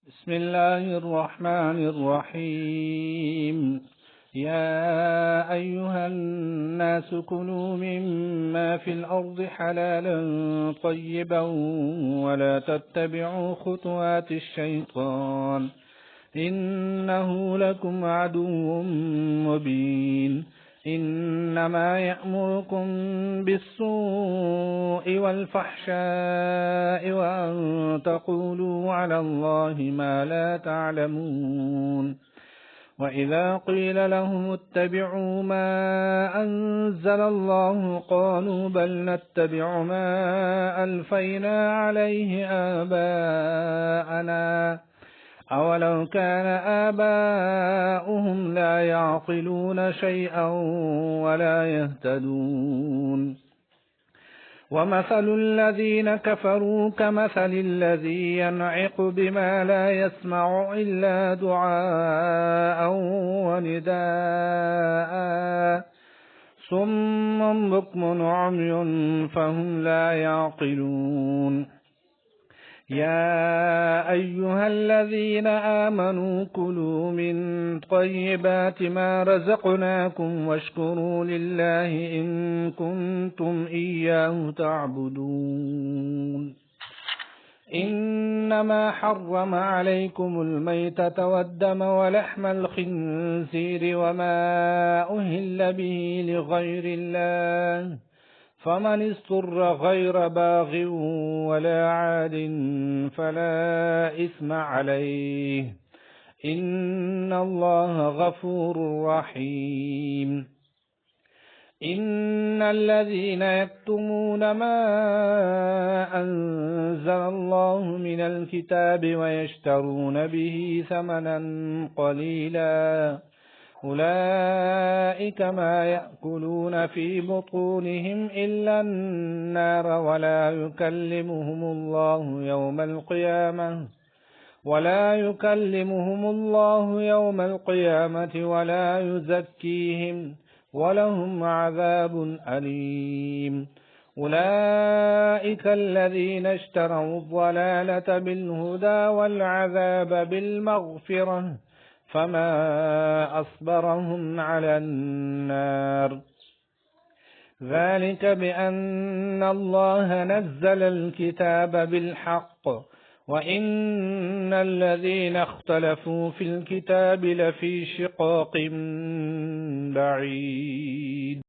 بسم الله الرحمن الرحيم. يا أيها الناس كلوا مما في الأرض حلالا طيبا ولا تتبعوا خطوات الشيطان إنه لكم عدو مبين. إنما يأمركم بالسوء والفحشاء وأن تقولوا على الله ما لا تعلمون. وإذا قيل لهم اتبعوا ما أنزل الله قالوا بل نتبع ما ألفينا عليه آباءنا أولو كان آباؤهم لا يعقلون شيئا ولا يهتدون. ومثل الذين كفروا كمثل الذي ينعق بما لا يسمع إلا دعاء ونداء صم بكم عمي فهم لا يعقلون. يا أيها الذين آمنوا كلوا من طيبات ما رزقناكم واشكروا لله إن كنتم إياه تعبدون. إنما حرم عليكم الميتة والدم ولحم الخنزير وما أهل به لغير الله فمن اضطر غير باغ ولا عاد فلا إثم عليه إن الله غفور رحيم. إن الذين يكتمون ما أنزل الله من الكتاب ويشترون به ثمنا قليلا أولئك ما يأكلون في بطونهم إلا النار ولا يكلمهم الله يوم القيامة ولا يزكيهم ولهم عذاب أليم. أولئك الذين اشتروا الضلالة بالهدى والعذاب بالمغفرة فما أصبرهم على النار. ذلك بأن الله نزل الكتاب بالحق وإن الذين اختلفوا في الكتاب لفي شقاق بعيد.